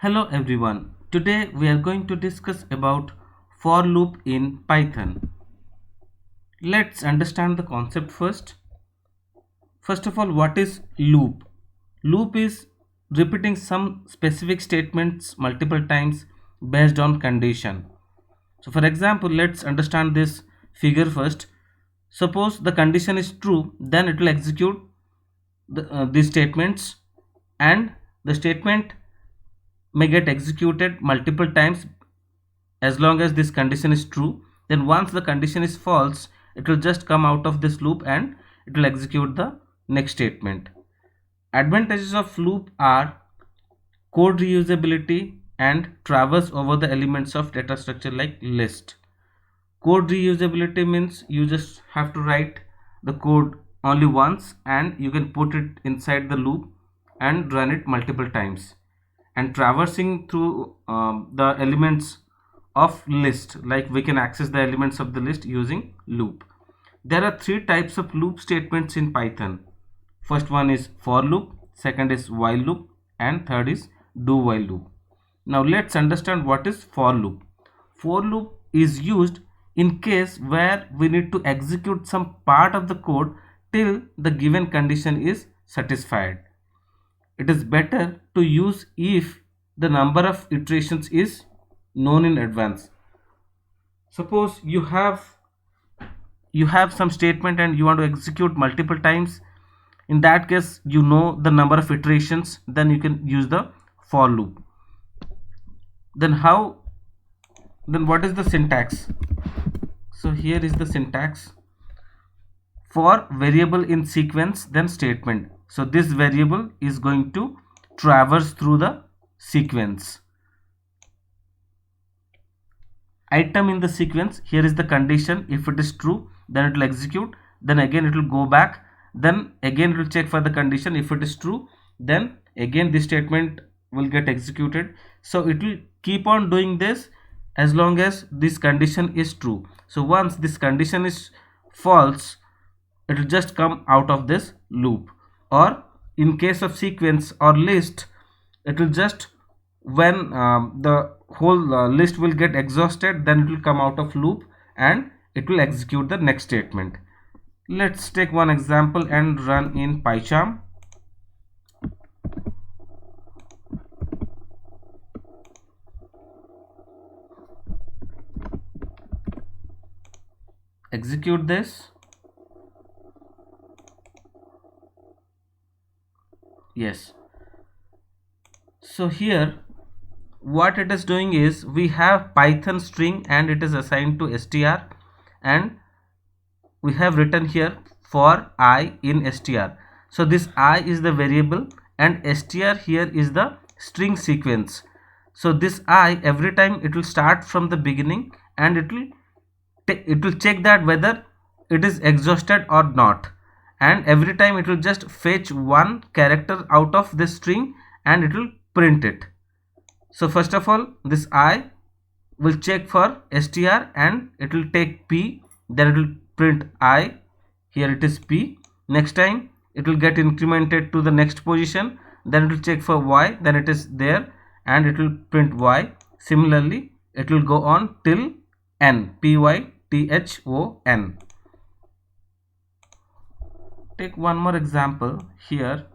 Hello everyone. Today we are going to discuss about for loop in Python. Let's understand the concept first. First of all, what is loop? Loop is repeating some specific statements multiple times based on condition. So for example, let's understand this figure first. Suppose the condition is true, then it will execute these statements, and the statement may get executed multiple times as long as this condition is true. Then once the condition is false, it will just come out of this loop and it will execute the next statement. Advantages of loop are code reusability and traverse over the elements of data structure like list. Code reusability means you just have to write the code only once and you can put it inside the loop and run it multiple times. And traversing through the elements of list, like we can access the elements of the list using loop. There are three types of loop statements in Python. First one is for loop, second is while loop, and third is do while loop. Now let's understand what is for loop. For loop is used in case where we need to execute some part of the code till the given condition is satisfied. It is better to use if the number of iterations is known in advance. Suppose you have some statement and you want to execute multiple times. In that case, you know the number of iterations, then you can use the for loop. Then what is the syntax? So here is the syntax. For variable in sequence, then statement. So this variable is going to traverse through the sequence. Item in the sequence, here is the condition. If it is true, then it will execute. Then again it will go back. Then again it will check for the condition. If it is true, then again this statement will get executed. So it will keep on doing this as long as this condition is true. So once this condition is false, it will just come out of this loop. Or in case of sequence or list, it will just when the whole list will get exhausted, then it will come out of loop and it will execute the next statement. Let's take one example and run in PyCharm. Execute this. Yes. So here what it is doing is we have Python string and it is assigned to str, and we have written here for I in str. So this I is the variable and str here is the string sequence. So this I, every time it will start from the beginning and it will check that whether it is exhausted or not, and every time it will just fetch one character out of this string and it will print it. So first of all, this I will check for str and it will take p, then it will print I, here it is p. Next time it will get incremented to the next position, then it will check for y, then it is there and it will print y. Similarly it will go on till n, python. Take one more example. Here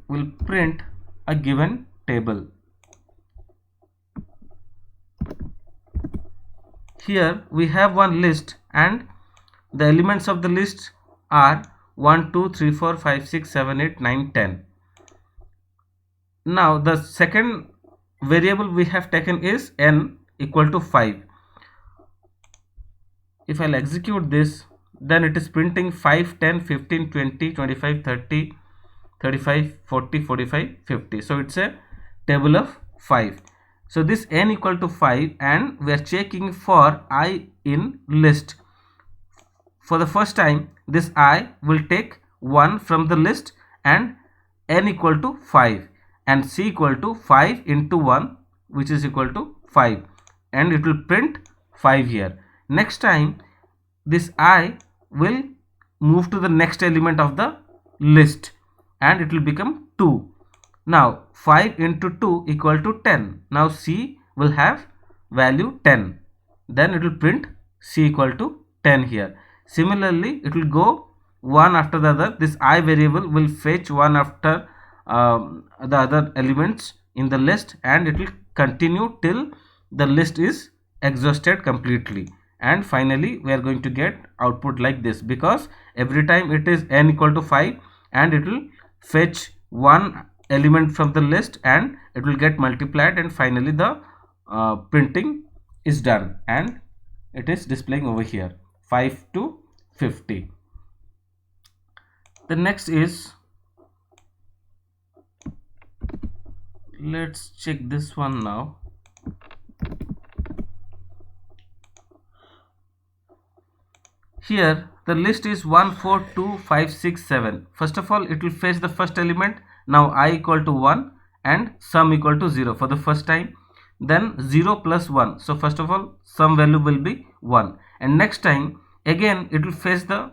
we'll print a given table. Here we have one list and the elements of the list are 1 2 3 4 5 6 7 8 9 10. Now the second variable we have taken is n equal to 5. If I'll execute this, then it is printing 5 10 15 20 25 30 35 40 45 50. So it's a table of 5. So this n equal to 5 and we are checking for I in list. For the first time, this I will take 1 from the list and n equal to 5 and c equal to 5 into 1, which is equal to 5, and it will print 5 here. Next time this I will move to the next element of the list and it will become 2. Now 5 into 2 equal to 10. Now C will have value 10. Then it will print C equal to 10 here. Similarly, it will go one after the other. This I variable will fetch one after the other elements in the list, and it will continue till the list is exhausted completely. And finally we are going to get output like this, because every time it is n equal to 5 and it will fetch one element from the list and it will get multiplied, and finally the printing is done and it is displaying over here 5 to 50. The next is, let's check this one now. Here the list is 1 4 2 5 6 7. First of all, it will fetch the first element. Now I equal to 1 and sum equal to 0 for the first time. Then 0 plus 1. So first of all, sum value will be 1. And next time again it will fetch the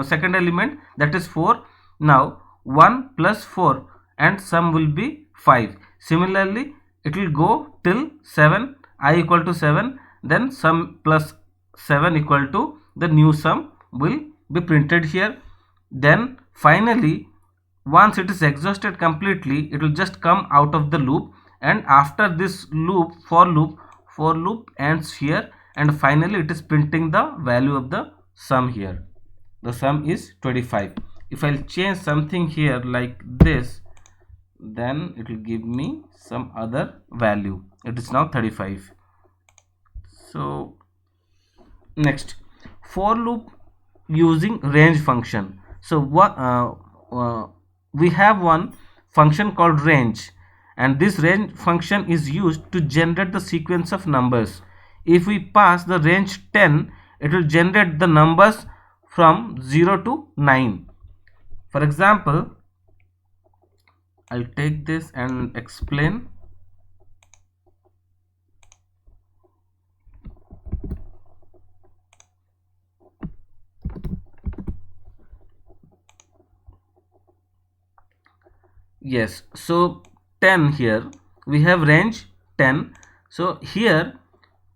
second element, that is 4. Now 1 plus 4 and sum will be 5. Similarly, it will go till 7, I equal to 7. Then sum plus 7 equal to the new sum will be printed here. Then finally, once it is exhausted completely, it will just come out of the loop, and after this loop, for loop ends here, and finally it is printing the value of the sum here. The sum is 25. If I'll change something here like this, then it will give me some other value. It is now 35. So next, for loop using range function. So what we have one function called range, and this range function is used to generate the sequence of numbers. If we pass the range 10, it will generate the numbers from 0 to 9. For example, I'll take this and explain. Yes, so 10 here we have range 10. So here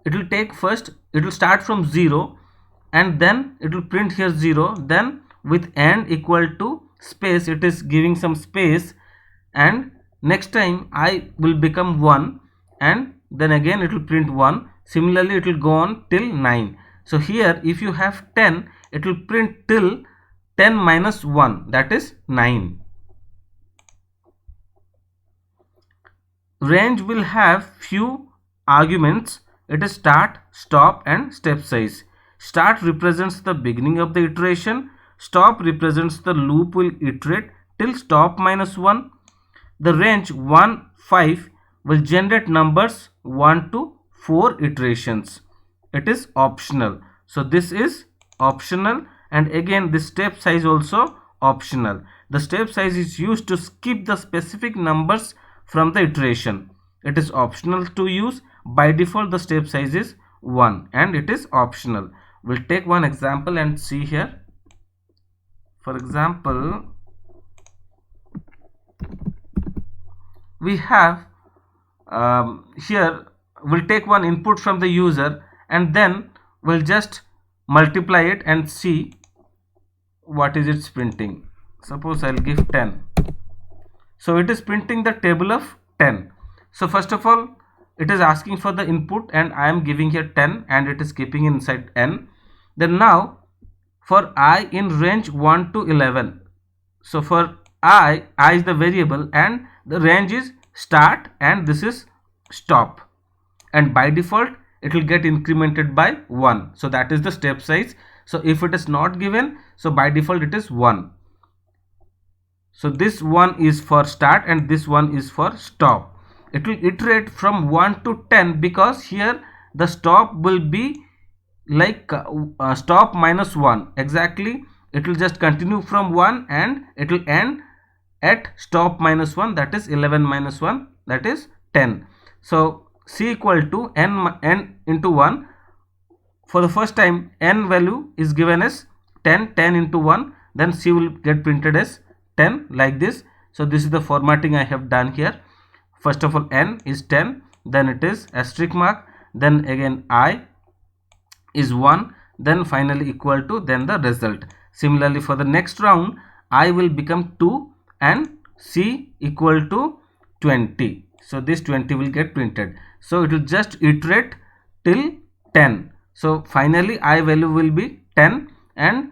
it will take first, it will start from 0 and then it will print here 0, then with and equal to space it is giving some space, and next time I will become 1 and then again it will print 1. Similarly it will go on till 9. So here if you have 10, it will print till 10 minus 1, that is 9. Range will have few arguments. It is start, stop and step size. Start represents the beginning of the iteration. Stop represents the loop will iterate till stop minus 1. The range 1 5 will generate numbers 1 to 4 iterations. It is optional. So this is optional, and again the step size also optional. The step size is used to skip the specific numbers from the iteration. It is optional to use. By default the step size is 1 and it is optional. We'll take one example and see here. For example, we have here we'll take one input from the user and then we'll just multiply it and see what is its printing. Suppose I'll give 10. So it is printing the table of 10. So first of all it is asking for the input and I am giving here 10 and it is keeping inside n. Then now for I in range 1 to 11. So for I is the variable and the range is start and this is stop, and by default it will get incremented by 1. So that is the step size. So if it is not given, so by default it is 1. So this one is for start and this one is for stop. It will iterate from 1 to 10 because here the stop will be like stop minus 1. Exactly, it will just continue from 1 and it will end at stop minus 1, that is 11 minus 1, that is 10. So C equal to n into 1. For the first time n value is given as 10 into 1, then C will get printed as 10 like this. So this is the formatting I have done here. First of all, n is 10, then it is asterisk mark, then again I is 1, then finally equal to, then the result. Similarly, for the next round, I will become 2 and C equal to 20. So this 20 will get printed. So it will just iterate till 10. So finally I value will be 10 and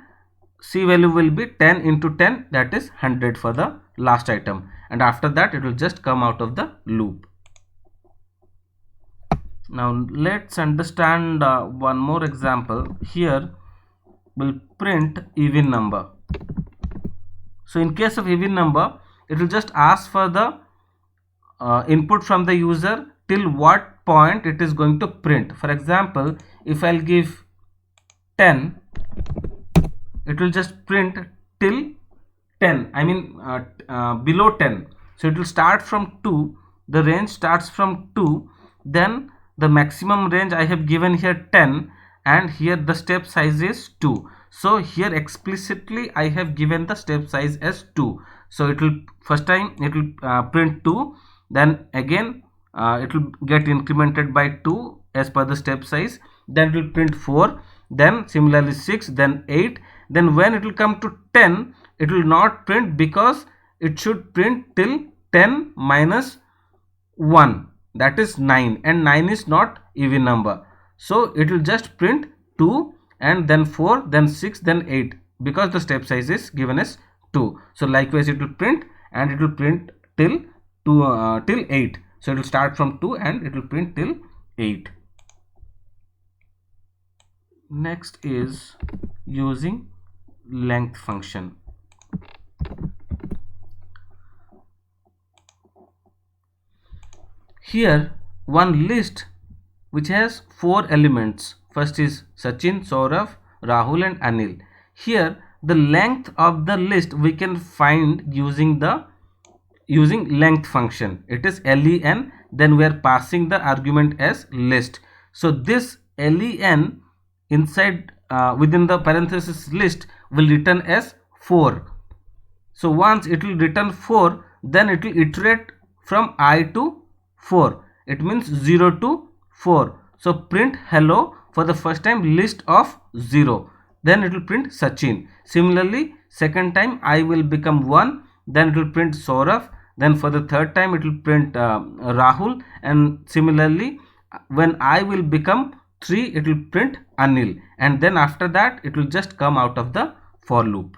C value will be 10 into 10, that is 100 for the last item, and after that it will just come out of the loop. Now let's understand one more example. Here we'll print even number. So in case of even number, it will just ask for the input from the user till what point it is going to print. For example, if I'll give 10, it will just print till 10, I mean below 10. So it will start from 2, the range starts from 2, then the maximum range I have given here 10, and here the step size is 2. So here explicitly I have given the step size as 2. So it will, first time it will print 2, then again it will get incremented by 2 as per the step size, then it will print 4, then similarly 6, then 8, then when it will come to 10, it will not print because it should print till 10 minus 1, that is 9, and 9 is not even number. So it will just print 2 and then 4, then 6, then 8, because the step size is given as 2. So likewise it will print, and it will print till 2 till 8. So it will start from 2 and it will print till 8. Next is using length function. Here one list which has 4 elements. First is Sachin, Saurav, Rahul and Anil. Here the length of the list we can find using length function. It is len, then we are passing the argument as list. So this len inside within the parenthesis list will return as 4. So once it will return 4, then it will iterate from I to 4. It means 0 to 4. So print hello for the first time list of 0. Then it will print Sachin. Similarly, second time I will become 1. Then it will print Saurav. Then for the third time it will print Rahul. And similarly, when I will become 3, it will print Anil. And then after that it will just come out of the for loop.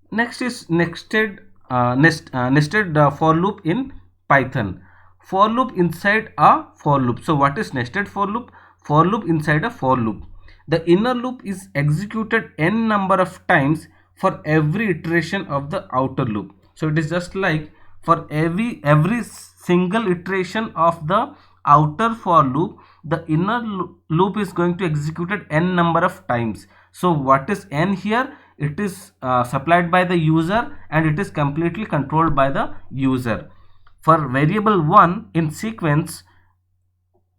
Next is nested for loop in Python. For loop inside a for loop. So what is nested for loop? For loop inside a for loop. The inner loop is executed n number of times for every iteration of the outer loop. So it is just like for every single iteration of the outer for loop, the inner loop is going to execute n number of times. So what is n here? It is supplied by the user and it is completely controlled by the user. For variable 1 in sequence,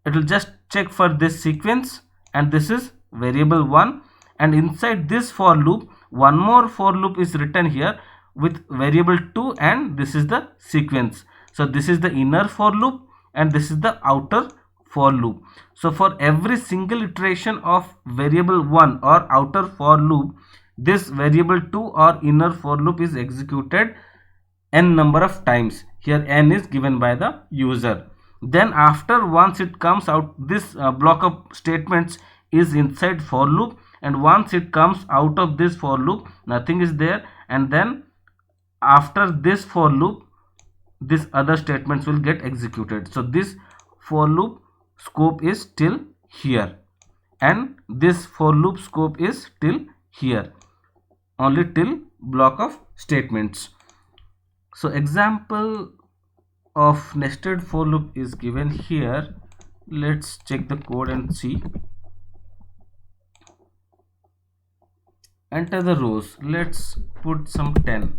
it will just check for this sequence, and this is variable 1, and inside this for loop one more for loop is written here with variable 2, and this is the sequence. So this is the inner for loop and this is the outer for loop. So for every single iteration of variable 1 or outer for loop, this variable 2 or inner for loop is executed n number of times. Here n is given by the user. Then after, once it comes out, this block of statements is inside for loop, and once it comes out of this for loop, nothing is there, and then after this for loop, this other statements will get executed. So this for loop scope is till here, and this for loop scope is till here, only till block of statements. So example of nested for loop is given here. Let's check the code and see. Enter the rows. Let's put some 10.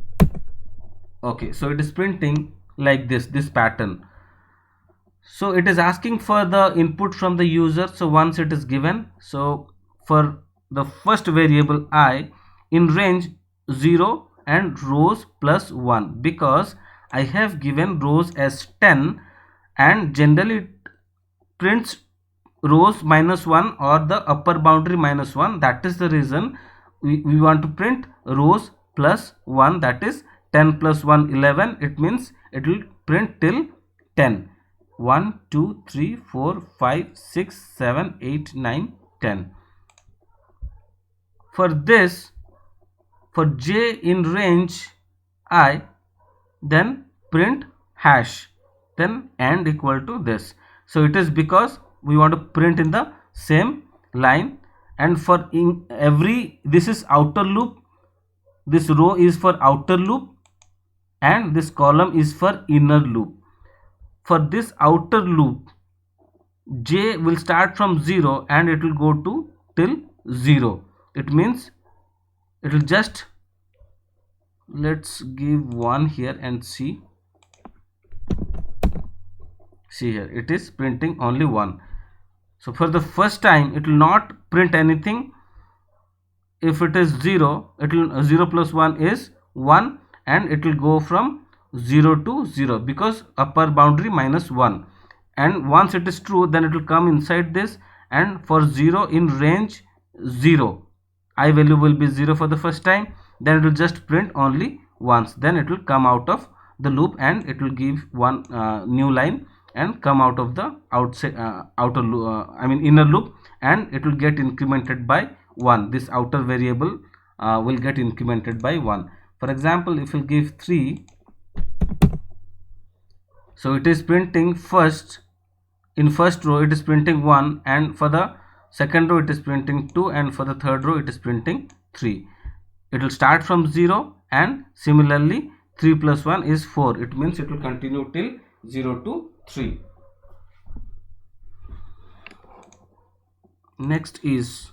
Okay, so it is printing like this pattern. So it is asking for the input from the user. So once it is given, so for the first variable I, in range 0 and rows plus 1, because I have given rows as 10 and generally it prints rows minus 1 or the upper boundary minus 1. That is the reason we want to print rows plus 1, that is 10 plus 1 11. It means it will print till 10. 1 2 3 4 5 6 7 8 9 10. For this, for j in range I, then print hash, then and equal to this. So it is because we want to print in the same line, and for in every, this is outer loop, this row is for outer loop and this column is for inner loop. For this outer loop, j will start from 0 and it will go to till 0. It means it will just, let's give 1 here and see here it is printing only 1. So for the first time it will not print anything. If it is 0, it will 0 plus 1 is 1 and it will go from 0 to 0 because upper boundary minus 1, and once it is true then it will come inside this, and for 0 in range 0, I value will be 0 for the first time, then it will just print only once, then it will come out of the loop and it will give one new line and come out of the outside inner loop, and it will get incremented by 1. This outer variable will get incremented by 1. For example, if you give 3, so it is printing first, in first row it is printing 1, and for the second row it is printing 2, and for the third row it is printing 3. It will start from 0, and similarly 3 plus 1 is 4. It means it will continue till 0 to 3. Next is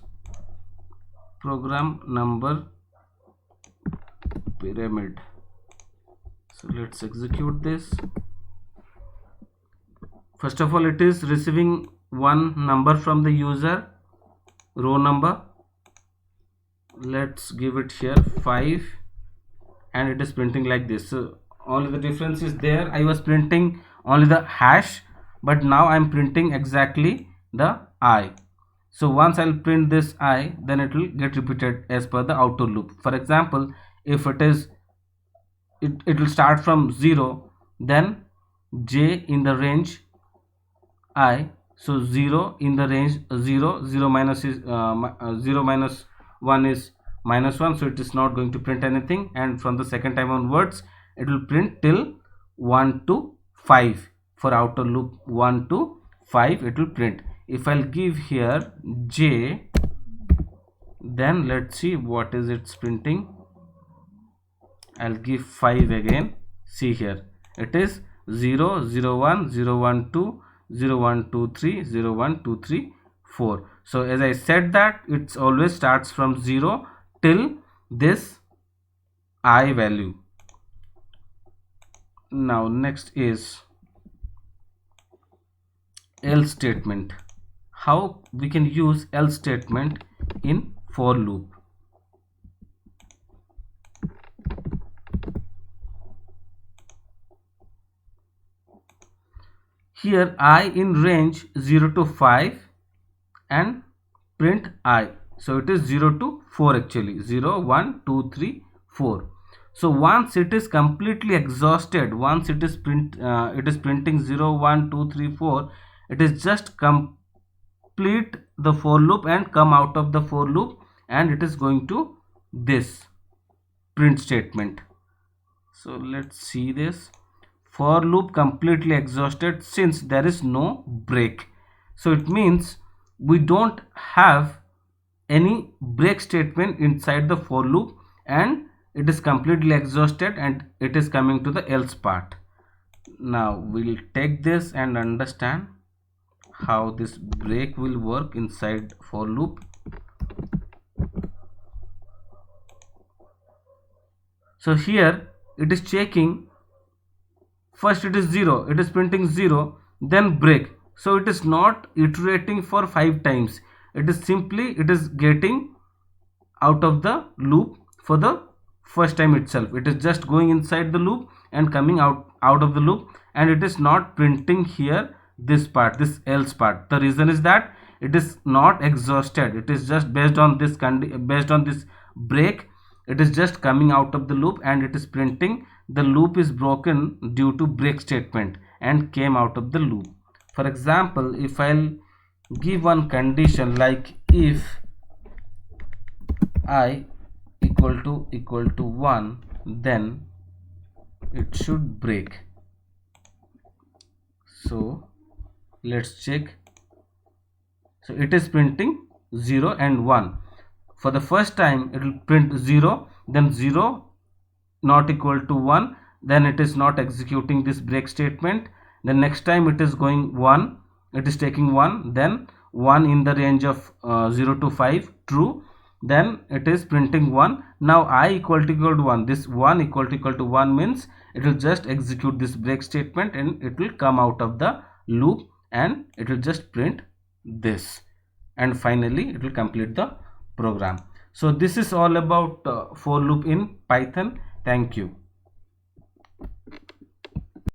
program number pyramid. So let's execute this. First of all, it is receiving one number from the user, row number. Let's give it here 5, and it is printing like this. So only the difference is there, I was printing only the hash, but now I am printing exactly the I. So once I'll print this I, then it will get repeated as per the outer loop. For example, if it is it will start from 0, then j in the range I, so 0 in the range 0, 0 minus is 0 minus 1 is minus 1, so it is not going to print anything, and from the second time onwards it will print till 1 to 5. For outer loop 1 to 5 it will print. If I'll give here j, then let's see what is its printing. I'll give 5 again. See here it is 0 0 1 0 1 2 0 1 2 3 0 1 2 3 4. So as I said that it always starts from 0 till this I value. Now next is else statement. How we can use else statement in for loop. Here I in range 0 to 5 and print I. So it is 0 to 4 actually, 0 1 2 3 4. So once it is completely exhausted, once it is printing 0 1 2 3 4, it is just complete the for loop and come out of the for loop, and it is going to this print statement. So let's see this. For loop completely exhausted since there is no break. So it means we don't have any break statement inside the for loop, and it is completely exhausted and it is coming to the else part. Now we'll take this and understand how this break will work inside for loop. So here it is checking, first it is 0, it is printing 0, then break. So it is not iterating for 5 times, it is simply it is getting out of the loop for the first time itself. It is just going inside the loop and coming out of the loop, and it is not printing here this part, this else part. The reason is that it is not exhausted. It is just based on this break, it is just coming out of the loop and it is printing the loop is broken due to break statement and came out of the loop. For example, if I'll give one condition like if I equal to 1, then it should break. So let's check. So it is printing 0 and 1. For the first time it will print 0, then 0 not equal to 1, then it is not executing this break statement. The next time it is going 1, it is taking 1, then 1 in the range of 0 to 5, true, then it is printing 1. Now I equal to 1, this 1 equal to 1 means it will just execute this break statement and it will come out of the loop and it will just print this, and finally it will complete the program. So this is all about for loop in Python. Thank you.